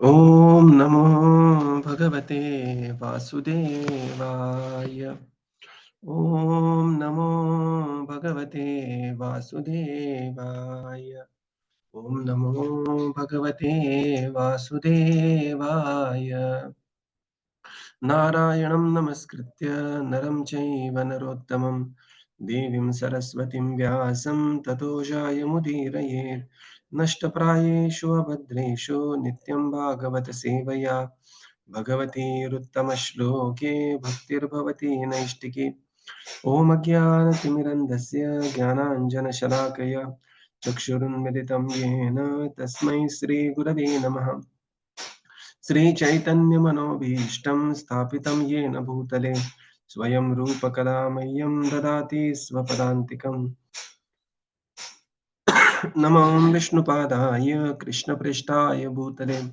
Om Namo Bhagavate Vasudevaya. Om Namo Bhagavate Vasudevaya. Om Namo Bhagavate Vasudevaya. Narayanam Namaskritya Naram Chaiva Narottamam Devim Saraswatim Vyasam Tato Jayamudiraye Nashtaprayeshu Abhadreshu Nityam Bhagavata Sevaya Bhagavati Ruttama-shloke Bhaktir-bhavati Naishtiki Om Ajnana-timirandasya Jnana-anjana-shalakaya Chakshurunmilitam Yena Tasmai Shri Gurave Namaha Shri Chaitanya Manobhishtam Sthapitam Yena Bhutale Swayam Rupa Kalamayam Dadati Svapadantikam Namam Vishnupadaya Krishna Prishtaya Bhutale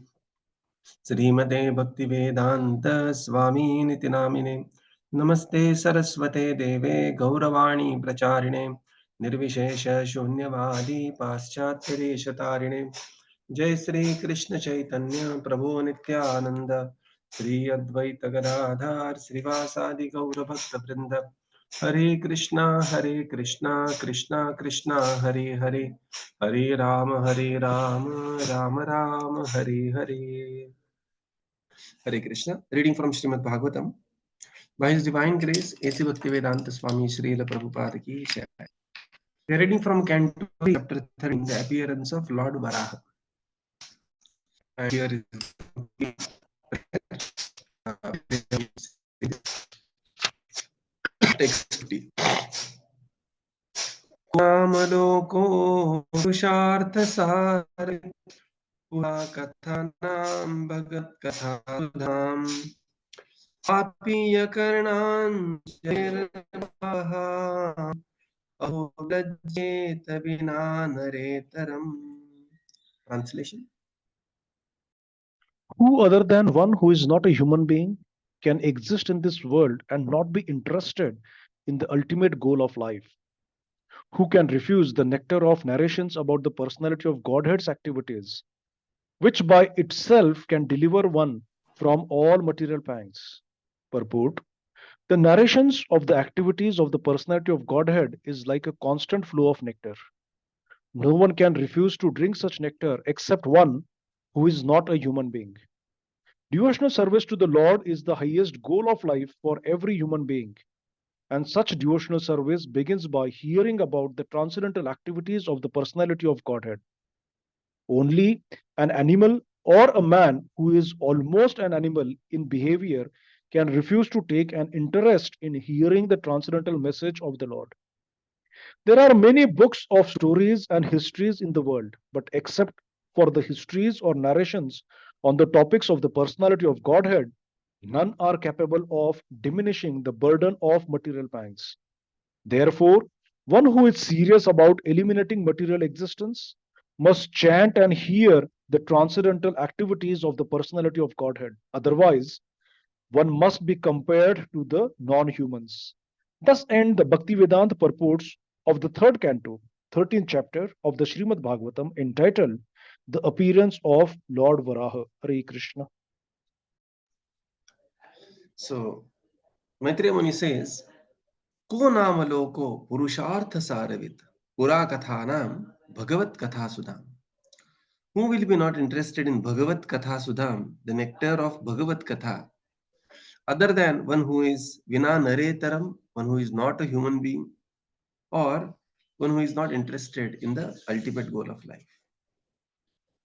Srimade Bhaktivedanta Swami Niti Namine Namaste Saraswate Deve Gauravani Pracharine Nirvishesha Shunyavadi Paschatyadesh Jai Sri Krishna Chaitanya Prabhu Nityananda Sri Advaita Gadadhar Srivasadi Gaura Bhakta Vrinda Hare Krishna Krishna Krishna Hare Hare Hare Rama Rama Hare Hare. Hare Krishna. Reading from Śrīmad-Bhāgavatam. By His Divine Grace, A.C. Bhaktivedanta Swami Srila Prabhupada ki Jai. We are reading from Canto 3, Chapter 13, the appearance of Lord Varāha. And here is text. Namaloko Purushartha Sare Pura Kathanam Bhagat Kathadham Papiya Karnan Jairvaha Ahulajjeta Vinanaretaram. Translation. Who other than one who is not a human being can exist in this world and not be interested in the ultimate goal of life? Who can refuse the nectar of narrations about the personality of Godhead's activities, which by itself can deliver one from all material pangs? Purport: the narrations of the activities of the personality of Godhead is like a constant flow of nectar. No one can refuse to drink such nectar except one who is not a human being. Devotional service to the Lord is the highest goal of life for every human being, and such devotional service begins by hearing about the transcendental activities of the personality of Godhead. Only an animal or a man who is almost an animal in behavior can refuse to take an interest in hearing the transcendental message of the Lord. There are many books of stories and histories in the world, but except for the histories or narrations on the topics of the personality of Godhead, none are capable of diminishing the burden of material pangs. Therefore, one who is serious about eliminating material existence must chant and hear the transcendental activities of the personality of Godhead. Otherwise, one must be compared to the non humans. Thus end the Bhaktivedanta purports of the third canto, 13th chapter of the Srimad-Bhāgavatam, entitled The Appearance of Lord Varāha. Hare Krishna. So, Maitreya Muni says, Ko nama loko purushartha saravit pura kathanam bhagavat katha sudham. Who will be not interested in Bhagavat Katha Sudham, the nectar of Bhagavat Katha, other than one who is Vina Naretaram, one who is not a human being, or one who is not interested in the ultimate goal of life?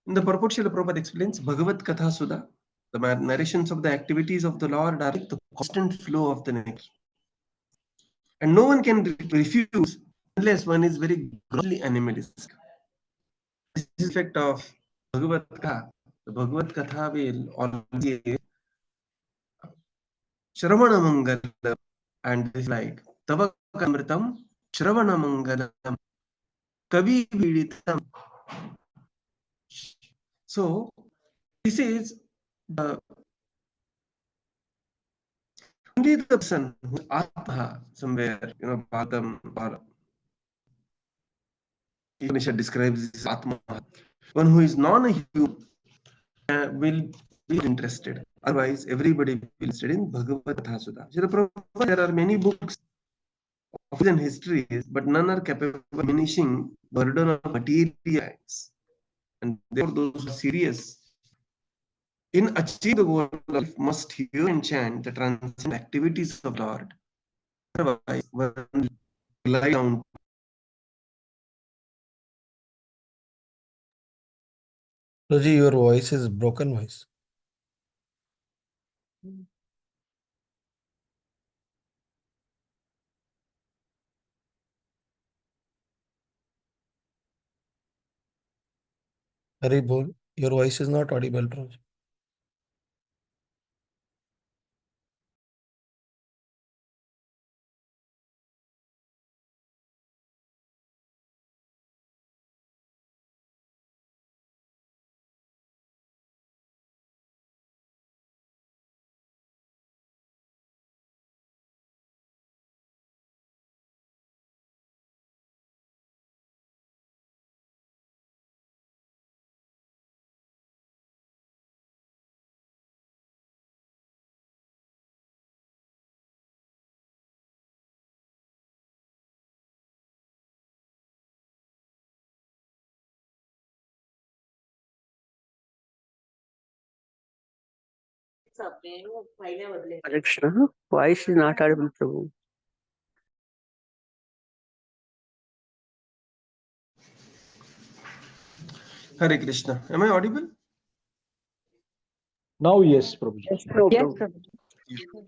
In the purport, Srila Prabhupada explains Bhagavat Katha Sudha, the narrations of the activities of the Lord are like the constant flow of the nectar. And no one can refuse unless one is very grossly animalistic. This is the effect of Bhagavad Katha. The Bhagavad Katha will always Shravana Mangalam, and this is like Tavakamritam Shravana Mangalam Kavi Viditam. So this is the only the person who is Atma somewhere, Bhagavatam or Upanishad describes this Atma, one who is non-human, will be interested. Otherwise, everybody will be interested in Bhagavad Gita Sudha. There are many books of and histories, but none are capable of diminishing burden of materials. And therefore, those who are serious in achieving the goal of life must hear and chant the transcendent activities of Lord. Otherwise, one will lie down. Roji, your voice is broken voice. Hari bol. Your voice is not audible, Roji. Hare Krishna. Voice is not audible, Prabhu. Hare Krishna. Am I audible? Now, yes, Prabhuji. Yes, no, Yes, Prabhu. Prabhu.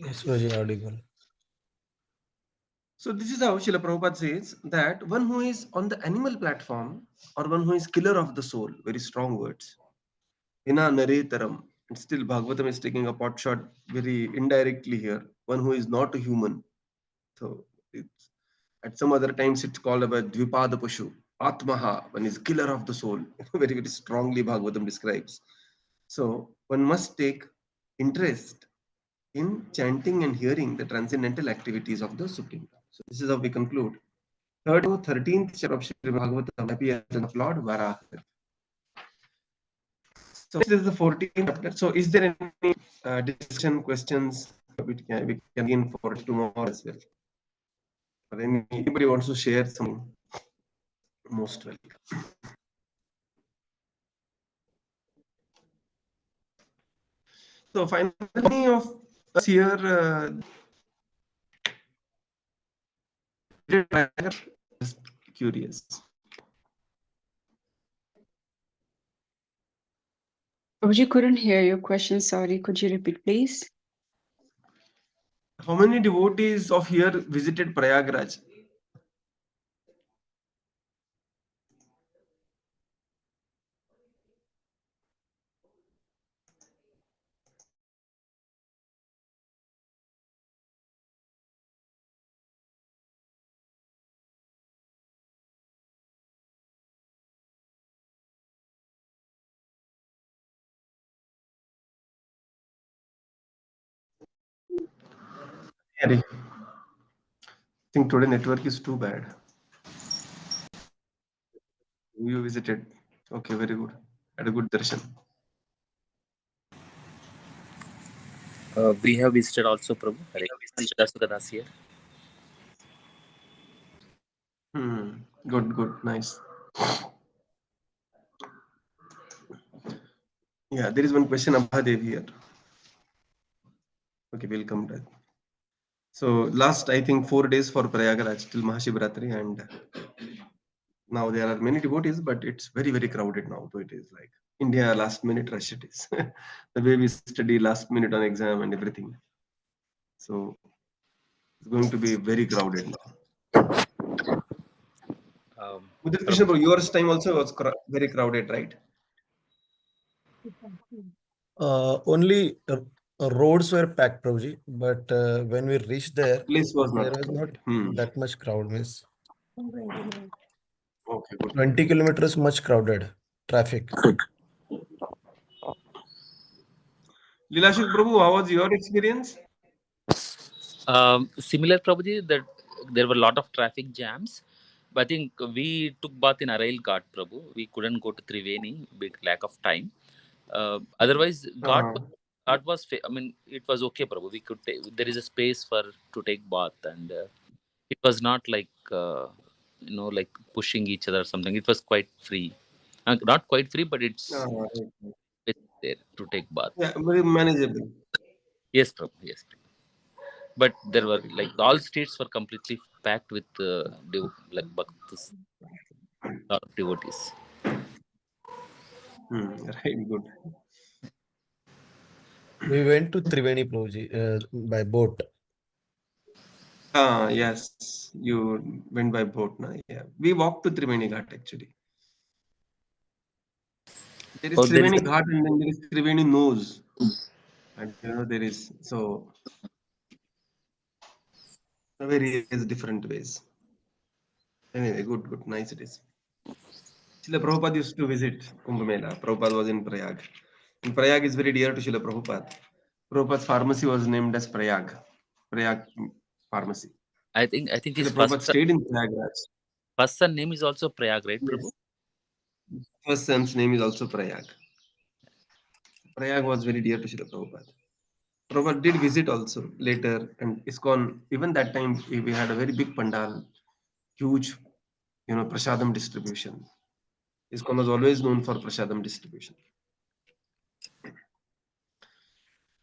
Yes, Roji, audible. So this is how Srila Prabhupada says that one who is on the animal platform or one who is killer of the soul, very strong words. Hina naretaram. And still Bhagavatam is taking a pot shot very indirectly here. One who is not a human. So it's, at some other times it's called about Dvipada Pashu. Atmaha, one is killer of the soul. Very, very strongly Bhagavatam describes. So one must take interest in chanting and hearing the transcendental activities of the Supreme. So this is how we conclude. 3rd to 13th chapter of Śrīmad-Bhāgavatam, appearance of Lord Varāha. So this is the 14th chapter. So is there any discussion, questions we can begin for tomorrow as well? Or anybody wants to share something? Most welcome. So finally, any of us here just curious. Prabhuji, couldn't hear your question. Sorry. Could you repeat, please? How many devotees of here visited Prayagraj? I think today network is too bad. You visited. Okay, very good. Had a good darshan. We have visited also, Prabhu. Hare Krishna here. Good, good, nice. Yeah, there is one question about Dev here. Okay, we'll come to that. So last, I think 4 days for Prayagraj till Mahashivratri, and now there are many devotees, but it's very, very crowded now. So it is like India last minute rush it is. The way we study last minute on exam and everything. So it's going to be very crowded now. Udit Krishna, bro, yours time also was very crowded, right? Only roads were packed, Prabhuji, but when we reached there, Place was not there was not crowded. that much crowd. Means Okay, good. 20 kilometers much crowded traffic. Leelashik Prabhu, how was your experience? Similar, Prabhuji, that there were a lot of traffic jams. But I think we took bath in Arail Ghat, Prabhu. We couldn't go to Triveni, big lack of time. Otherwise, Uh, God was. I mean, it was okay, Prabhu. We could take. There is a space for to take bath, and it was not like like pushing each other or something. It was quite free. Not quite free, but right. it's there to take bath. Yeah, very manageable. Yes, Prabhu. Yes, Prabhu. But there were like all streets were completely packed with like bhaktas, lot of devotees. Right, good. We went to Triveni, Prabhuji, by boat. Yes, you went by boat, na? Yeah, we walked to Triveni Ghat actually. There is Oh, there is Triveni Ghat and then there is Triveni Nose, and there is so various different ways. Anyway, good, nice it is. Srila Prabhupada used to visit Kumbh Mela. Prabhupada was in Prayag. And Prayag is very dear to Srila Prabhupada. Prabhupada's pharmacy was named as Prayag Pharmacy. I think his Srila Prabhupada stayed in Prayagraj. first son name is also Prayag, right, Prabhu? Yes. First son's name is also Prayag. Prayag was very dear to Srila Prabhupada. Prabhupada did visit also later, and ISKCON, even that time, we had a very big pandal, huge, prasadam distribution. ISKCON was always known for prasadam distribution.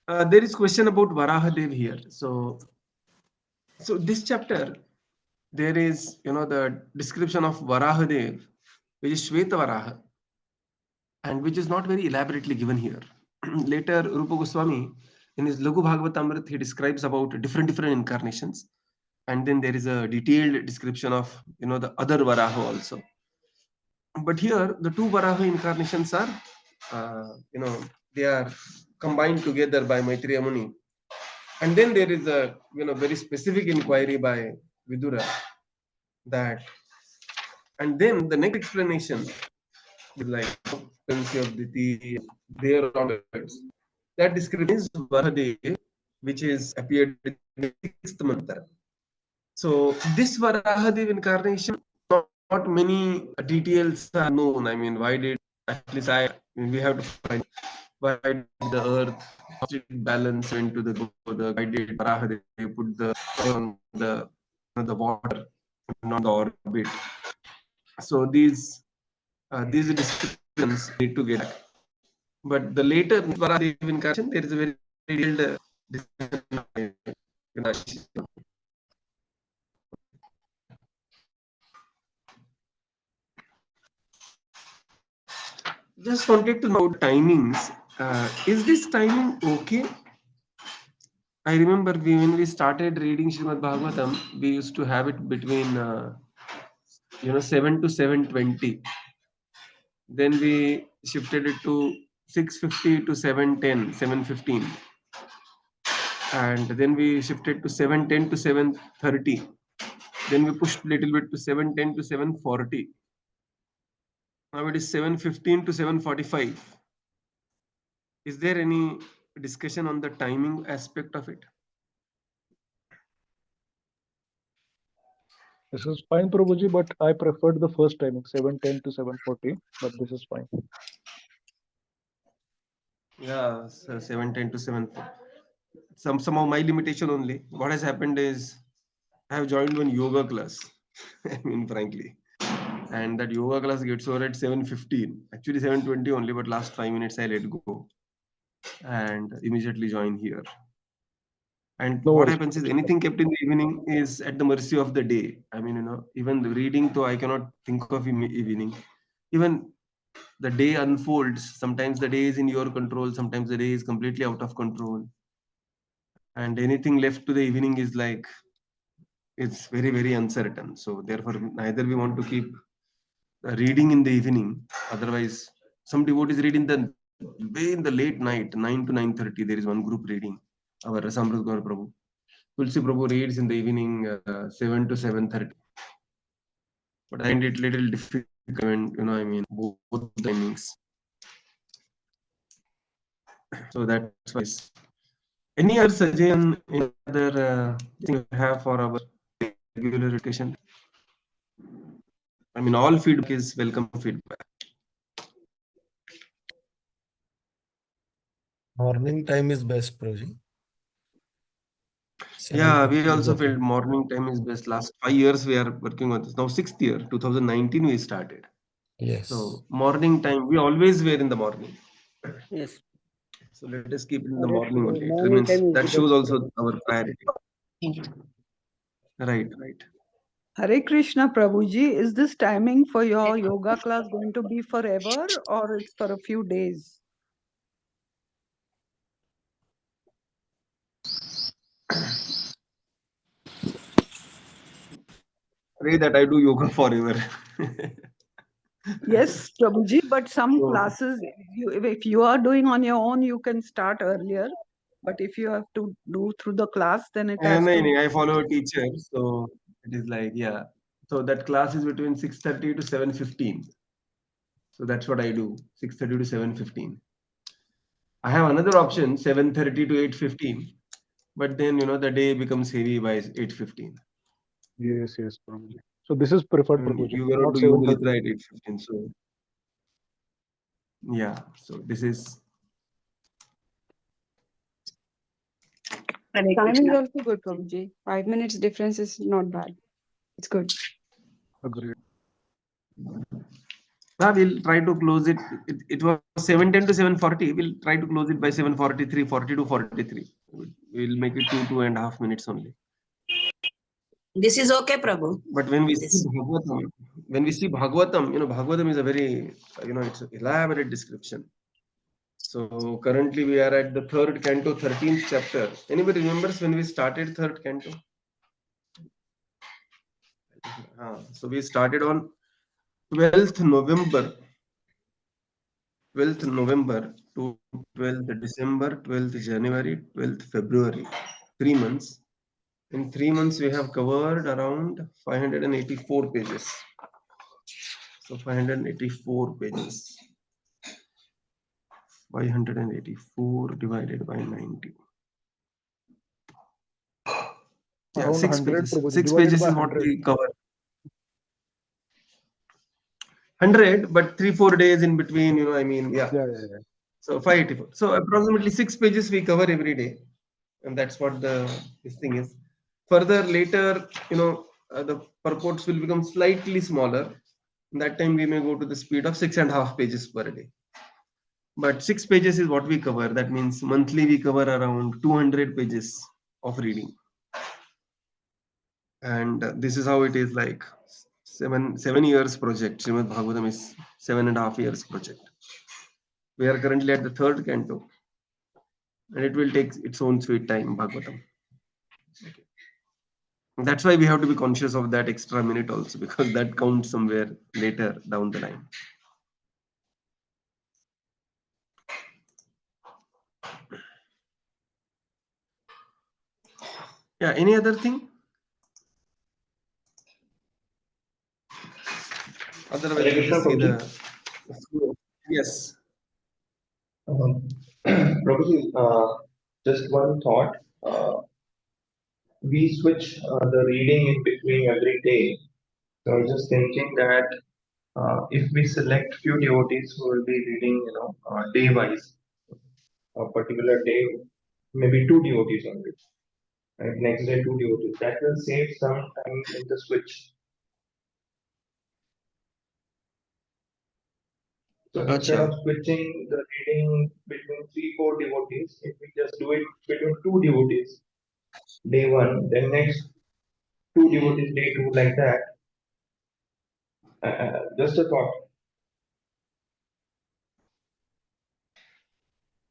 There is question about Varaha Dev here. So this chapter, there is, the description of Varaha Dev, which is Shweta Varaha, and which is not very elaborately given here. Later, Rupa Goswami, in his Laghu Bhagavatamrit, he describes about different incarnations, and then there is a detailed description of the other Varaha also. But here, the two Varaha incarnations are, they are combined together by Maitreya Muni, and then there is a very specific inquiry by Vidura that, and then the next explanation is like frequency of the tea, there onwards. That description is Varahadev, which is appeared in the sixth mantra. So this Varahadev incarnation, not many details are known. I mean, why did at least we have to find why did the earth balance into the why did Varahadev put the on the water, not the orbit. So these descriptions need to get. But the later Varahadev incarnation, there is a very detailed description. Just wanted to know timings. Is this timing okay? I remember when we started reading Śrīmad-Bhāgavatam, we used to have it between 7 to 7:20. Then we shifted it to 6:50 to 7:10, 7:15, and then we shifted to 7:10 to 7:30. Then we pushed a little bit to 7:10 to 7:40. Now it is 7:15 to 7:45. Is there any discussion on the timing aspect of it? This is fine, Prabhuji, but I preferred the first timing, 7:10 to 7:40, but this is fine. Yeah, so 7:10 to 7:40. Somehow my limitation only. What has happened is I have joined one yoga class. I mean, frankly, and that yoga class gets over at 7:15. Actually 7:20 only, but last 5 minutes I let go and immediately join here. And No what worries, happens is Prabhuji. anything kept in the evening is at the mercy of the day. I mean, even the reading, though I cannot think of evening. Even the day unfolds. Sometimes the day is in your control. Sometimes the day is completely out of control. And anything left to the evening is like it's very uncertain. So therefore, neither we want to keep reading in the evening. Otherwise, some devotees read in the way in the late night, 9 to 9:30. There is one group reading. Our Rasamrit Gaur Prabhu. Tulsi Prabhu reads in the evening 7 to 7:30. But I find it little difficult, I mean, both timings. So that's why. Any other suggestion, any other thing you have for our regular education? I mean, all feedback is welcome feedback. Morning time is best, Prabhuji. Yeah, we 7:50 is also okay. felt morning time is best. Last 5 years we are working on this. Now 6th year, 2019 we started. Yes. So morning time, we always were in the morning. Yes. So let us keep it in the Correct. morning only. It Morning remains, time is that the shows best. also our priority. Right, right. Hare Krishna Prabhuji, is this timing for your yoga class going to be forever or it's for a few days? Pray that I do yoga forever. Yes, Prabhuji, but some So, classes, if you are doing on your own, you can start earlier. But if you have to do through the class, then it has to. I follow a teacher, so it is like, yeah. So that class is between 6:30 to 7:15. So that's what I do, 6:30 to 7:15. I have another option, 7:30 to 8:15, but then the day becomes heavy by 8:15. Yes, yes, Prabhuji. So this is preferred, Prabhuji, You cannot not do yoga 7:30. nidra at 8:15. So yeah, so this is Timing is also good, Prabhuji. 5 minutes difference is not bad. It's good. Agreed. we'll try to close it. It was 7:10 to 7:40. We'll try to close it by 7:43, 42, 43. We'll make it 2.5 minutes only. This is okay, Prabhu. But when we This- see Bhagavatam, Bhagavatam is a very, it's an elaborate description. So currently we are at the 3rd canto, 13th chapter. Anybody remembers when we started 3rd canto? So we started on 12th November. 12th November to 12th December, 12th January, 12th February. 3 months. In 3 months, we have covered around 584 pages. So 584 pages. 584 divided by 90. Yeah, Around 6 100, pages. Prabhuji, 6 divided pages by is what 100. we cover. 100, but 3-4 days in between, yeah. Yeah. So 584. So approximately 6 pages we cover every day. And that's what this thing is. Further later, the purports will become slightly smaller. That time we may go to the speed of 6.5 pages per day. But 6 pages is what we cover. That means monthly we cover around 200 pages of reading. And this is how it is like 7 years project. Srimad-Bhāgavatam is 7.5 years project. We are currently at the 3rd canto. And it will take its own sweet time, Bhagavatam. Okay. That's why we have to be conscious of that extra minute also, because that counts somewhere later down the line. Yeah, any other thing? Otherwise, let us see the. Yes. Prabhuji, just one thought. We switch the reading in between every day. So I was just thinking that if we select few devotees who will be reading, day wise, a particular day, maybe 2 devotees only, and next day 2 devotees, that will save some time in the switch. So instead of switching the reading between 3-4 devotees, if we just do it between 2 devotees, day 1, then next 2 devotees, day 2, like that. Just a thought.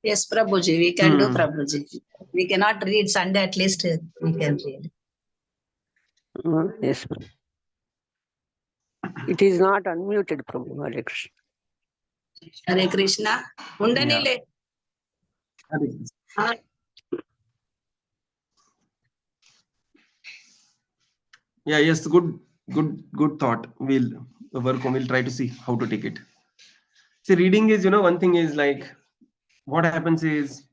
Yes, Prabhuji, we can do Prabhuji. We cannot read Sunday, at least we can read. Yes. It is not unmuted, Prabhu. Hare Krishna. Hare Krishna. Undanile. Yeah, yes, good thought. We'll work on, we'll try to see how to take it. See, reading is, one thing is like, what happens is,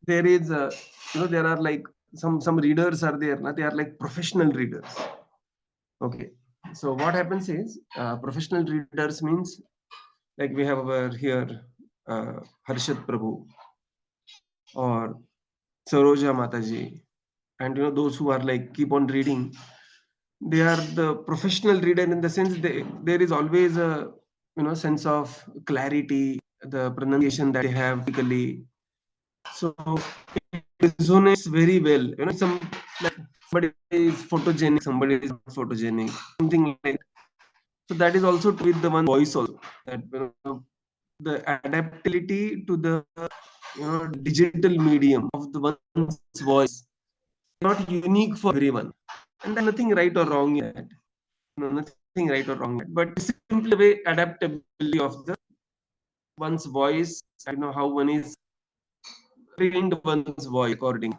there is, there are like some readers are there, they are like professional readers. Okay. So what happens is, professional readers means, like we have over here Harshad Prabhu or Saroja Mataji, and those who are like keep on reading, they are the professional reader in the sense there is always a sense of clarity, the pronunciation that they have typically. So it resonates very well. Like somebody is photogenic, somebody is not photogenic, something like that. So that is also with the one voice also, that the adaptability to the digital medium of the one's voice, not unique for everyone, and there's nothing right or wrong in that. Nothing right or wrong in that, but simply way adaptability of the one's voice. How one is trained one's voice according.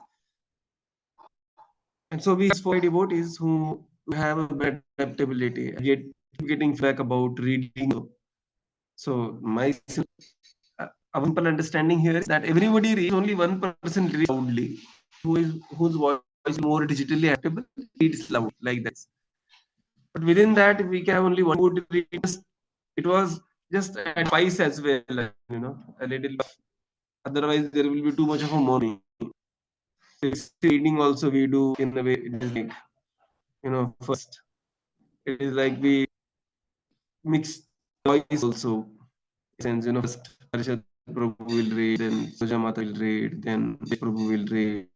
And so we for devotees who have a better adaptability and yet getting feedback about reading. So my our simple understanding here is that everybody reads, only one person reads loudly, whose voice is more digitally adaptable, reads loud like that. But within that, we can have only one who would read. It was just advice as well, a little. Otherwise, there will be too much of a moaning. Reading also we do in a way. It is like first. It is like we mix voice also. Since first Harshad Prabhu will read, then Suja Mata will read, then Prabhu will read,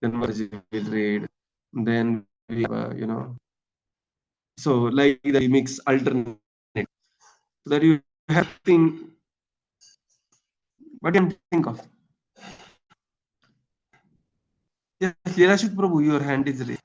then Mataji will read, then we have so like that we mix alternate, so that you have to think. What do you think of? Yes, Leelashit Prabhu, your hand is raised.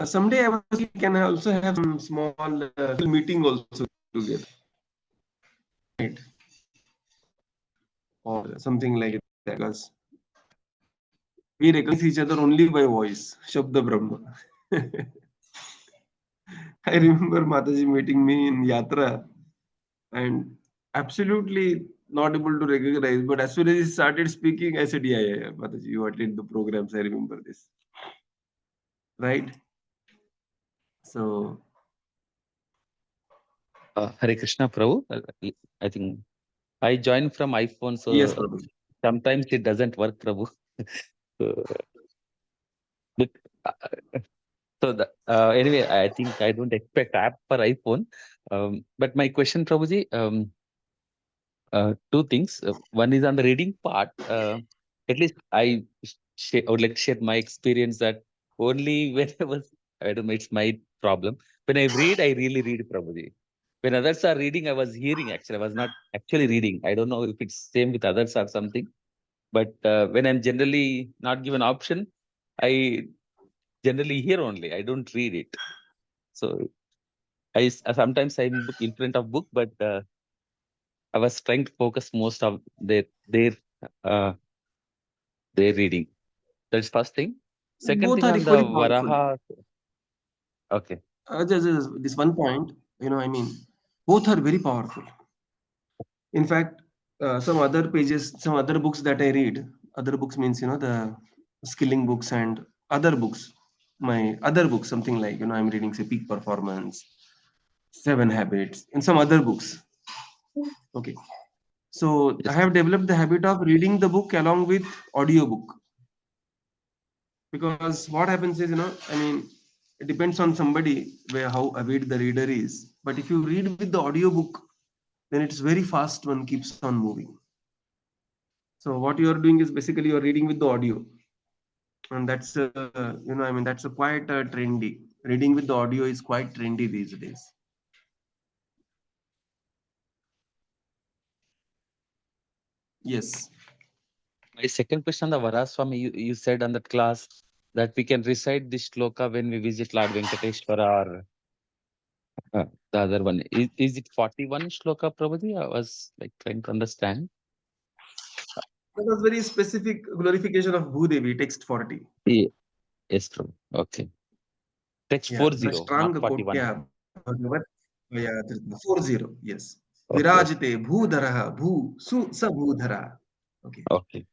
Someday I was can also have some small meeting also together, right? Or something like that, because we recognize each other only by voice. Shabda Brahma. I remember Mataji meeting me in Yatra and absolutely not able to recognize. But as soon as he started speaking, I said, yeah, Mataji, you attend the programs. I remember this. Right? So, Hare Krishna Prabhu. I think I joined from iPhone, so yes, Prabhu. sometimes it doesn't work, Prabhu. So, anyway, I think I don't expect app for iPhone. But my question, Prabhuji, two things. One is on the reading part. At least I would like to share my experience that only when I don't know, it's my problem. When I read, I really read, Prabhuji. When others are reading, I was hearing actually. I was not actually reading. I don't know if it's same with others or something. But when I'm generally not given option, I generally hear only. I don't read it. So sometimes I'm in front of book, but I was trying to focus most of uh, their reading. That's first thing. Second Both thing are on the equally powerful. Varaha. Okay. Just this one point, both are very powerful. In fact, some other pages, some other books that I read, other books means, the skilling books and other books. My other books, something like, I'm reading, say, Peak Performance, 7 Habits, and some other books. Okay. So I Yes. have developed the habit of reading the book along with audiobook. Because what happens is, it depends on somebody how avid the reader is. But if you read with the audiobook, then it's very fast, one keeps on moving. So what you are doing is basically you're reading with the audio, and that's that's a quite trendy. Reading with the audio is quite trendy these days. Yes. My second question on the Varaswami, you said on that class that we can recite this shloka when we visit Lord Venkateshwara or the other one. Is it 41 shloka, Prabhuji? I was like trying to understand. That was very specific glorification of Bhudevi, text 40. Yeah. Yes, Prabhu. Okay. Text Yeah, 40, not Drashtanga 41. Kotya Bhagavat. Yeah, 40. Yes. Okay. Virajite Bhudaraha Bhu Su Sa Bhudhara. Okay. Okay.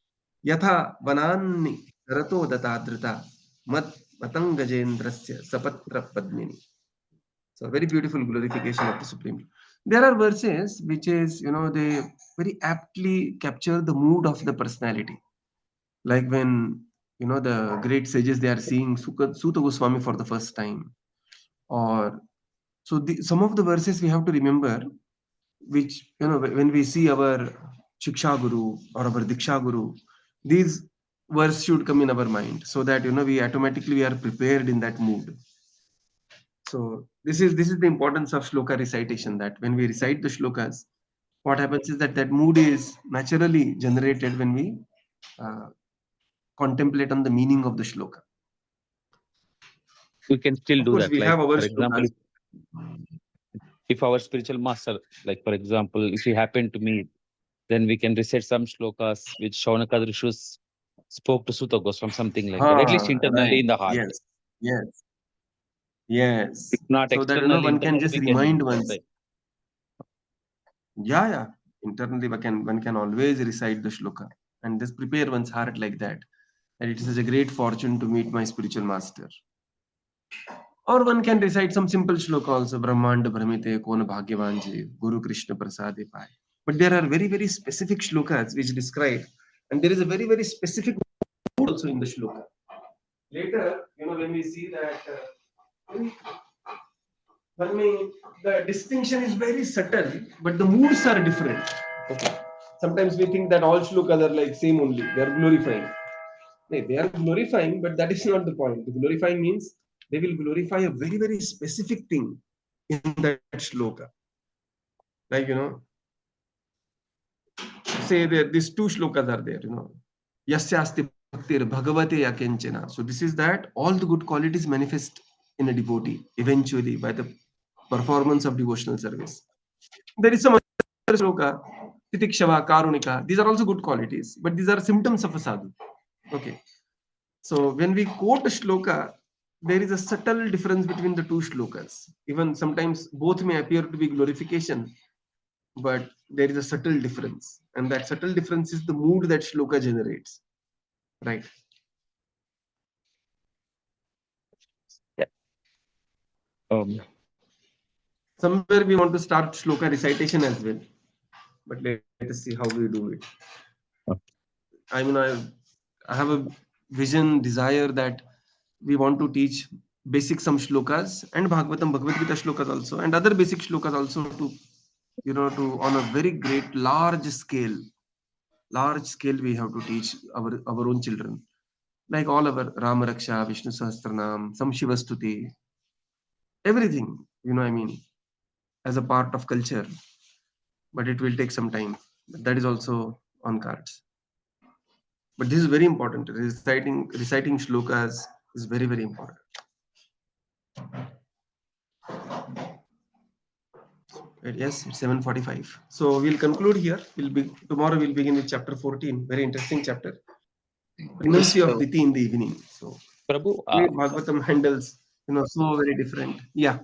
Yatha vananni rato datadrita mat matangajendrasya sapatra padmini. So very beautiful glorification of the Supreme. There are verses which is, they very aptly capture the mood of the personality. Like when, the great sages, they are seeing Suta Goswami for the first time. Or, so some of the verses we have to remember, which, when we see our Shiksha Guru or our Diksha Guru, these verses should come in our mind so that, we automatically are prepared in that mood. So this is the importance of shloka recitation, that when we recite the shlokas, what happens is that mood is naturally generated when we contemplate on the meaning of the shloka. We can still Of do course, that. we Like, have our for example, shlokas. if our spiritual master, like for example, if we happen to meet, then we can recite some shlokas which Shaunaka Rishus spoke to Suta Goswami, something like that, at least internally Right. in the heart. Yes. If not So that, externally, one can internally just we can remind recite. oneself. Yeah. Internally, one can always recite the shloka and just prepare one's heart like that. And it is such a great fortune to meet my spiritual master. Or one can recite some simple shloka also. Brahmanda Brahmite Kona Bhagyavan Jiv, Guru Krishna Prasade Pai. But there are very, very specific shlokas which describe, and there is a very, very specific mood also in the shloka. Later, when we see that, the distinction is very subtle, but the moods are different. Okay. Sometimes we think that all shlokas are like same only. They are glorifying. They are glorifying, but that is not the point. The glorifying means they will glorify a very, very specific thing in that shloka. Like, say that these two shlokas are there, Yasyasti bhaktir bhagavate yakenchana. So this is that all the good qualities manifest in a devotee eventually by the performance of devotional service. There is some other shloka, titikshava, karunika. These are also good qualities, but these are symptoms of a sadhu. Okay. So when we quote a shloka, there is a subtle difference between the two shlokas. Even sometimes both may appear to be glorification, but there is a subtle difference. And that subtle difference is the mood that shloka generates. Right. Yeah. Somewhere we want to start shloka recitation as well. But let us see how we do it. I mean, I have a vision, desire that we want to teach basic some shlokas and Bhagavatam, Bhagavad Gita shlokas also, and other basic shlokas also to, to on a very great, large scale we have to teach our own children. Like all our Rama Raksha, Vishnu Sahasranam, some Shiva Stuti, everything, as a part of culture. But it will take some time. But that is also on cards. But this is very important. Reciting shlokas is very, very important. Yes, it's 7:45. So we'll conclude here. Tomorrow we'll begin with chapter 14. Very interesting chapter. Pregnancy of Diti in the evening. So Prabhu, Bhagavatam handles, so very different. Yeah.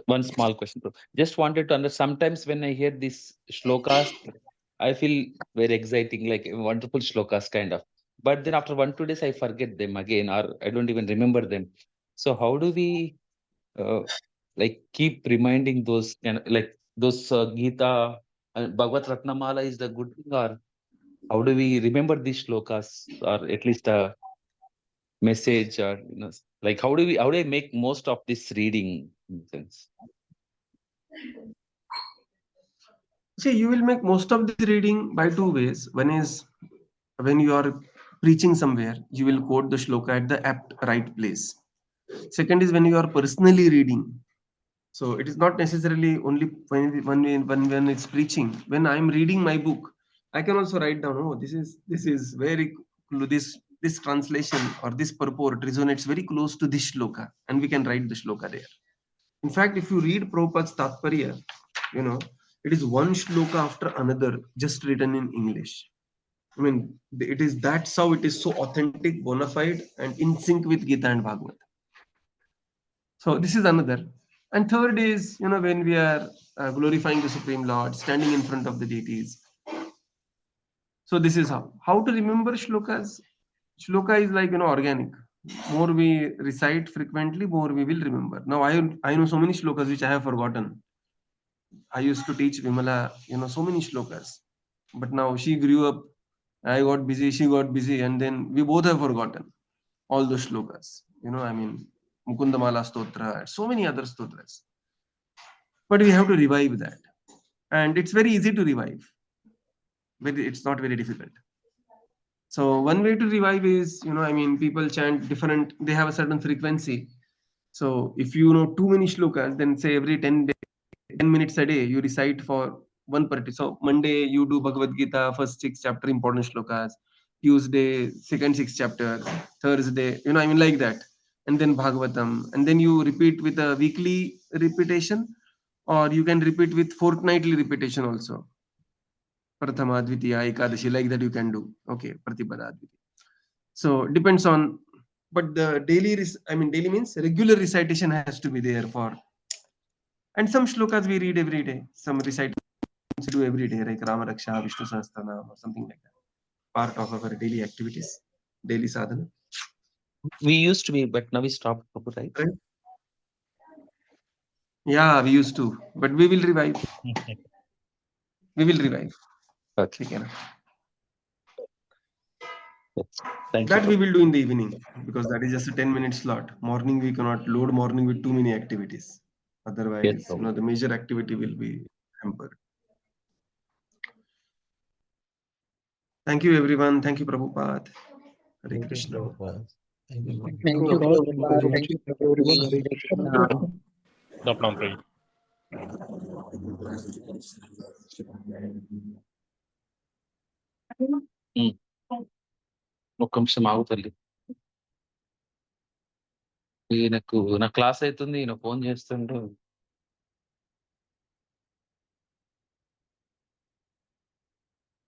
One small question, Prabhu. Just wanted to understand. Sometimes when I hear these shlokas, I feel very exciting, like wonderful shlokas kind of. But then after 1-2 days, I forget them again, or I don't even remember them. So how do we like keep reminding those like those Gita and Bhagavad Ratnamala is the good thing, or how do we remember these shlokas, or at least a message, or like how do I make most of this reading in sense? See, you will make most of the reading by two ways. One is when you are preaching somewhere, you will quote the shloka at the apt right place. Second is when you are personally reading. So it is not necessarily only when it's preaching. When I'm reading my book, I can also write down, oh, this is very this translation or this purport resonates very close to this shloka, and we can write the shloka there. In fact, if you read Prabhupada's Tatparya, it is one shloka after another, just written in English. I mean, that's how it is so authentic, bona fide, and in sync with Gita and Bhagavad. So this is another. And third is, when we are glorifying the Supreme Lord, standing in front of the deities. So this is how to remember shlokas. Shloka is like, organic. More we recite frequently, more we will remember. Now I know so many shlokas which I have forgotten. I used to teach Vimala, so many shlokas. But now she grew up, I got busy, she got busy, and then we both have forgotten all those shlokas. Mukundamala Stotra, so many other stotras. But we have to revive that. And it's very easy to revive. But it's not very difficult. So one way to revive is, people chant different, they have a certain frequency. So if you know too many shlokas, then say every 10 minutes a day, you recite for one particular. So Monday, you do Bhagavad Gita, first 6 chapter important shlokas. Tuesday, second 6 chapter. Thursday, like that. And then Bhagavatam. And then you repeat with a weekly repetition, or you can repeat with fortnightly repetition also. Prathama, Dvitiya, Ekadashi, like that you can do. Okay, Pratipada, Dvitiya. So depends on, but the daily means regular recitation has to be there for. And some shlokas we read every day. Some recitation we do every day, like Rama Raksha, Vishnu Sahasranam, or something like that. Part of our daily activities, daily sadhana. We used to be, but now we stopped, right? Right? Yeah, we used to, but we will revive. We will revive. Okay. Okay. Yes. Thank That you. we will do in the evening, because that is just a 10-minute slot. Morning we cannot load morning with too many activities. Otherwise, Yes, the major activity will be hampered. Thank you, everyone. Thank you, Prabhupada. Hare Krishna. Thank you. Thank you, Lord. Thank you very much. Thank you, everyone. Hare Krishna. ఒక్క నిమిషం ఆగు తల్లి. ఈయనకు నా class అవుతుంది, ఈయన phone చేస్తుండ్రు.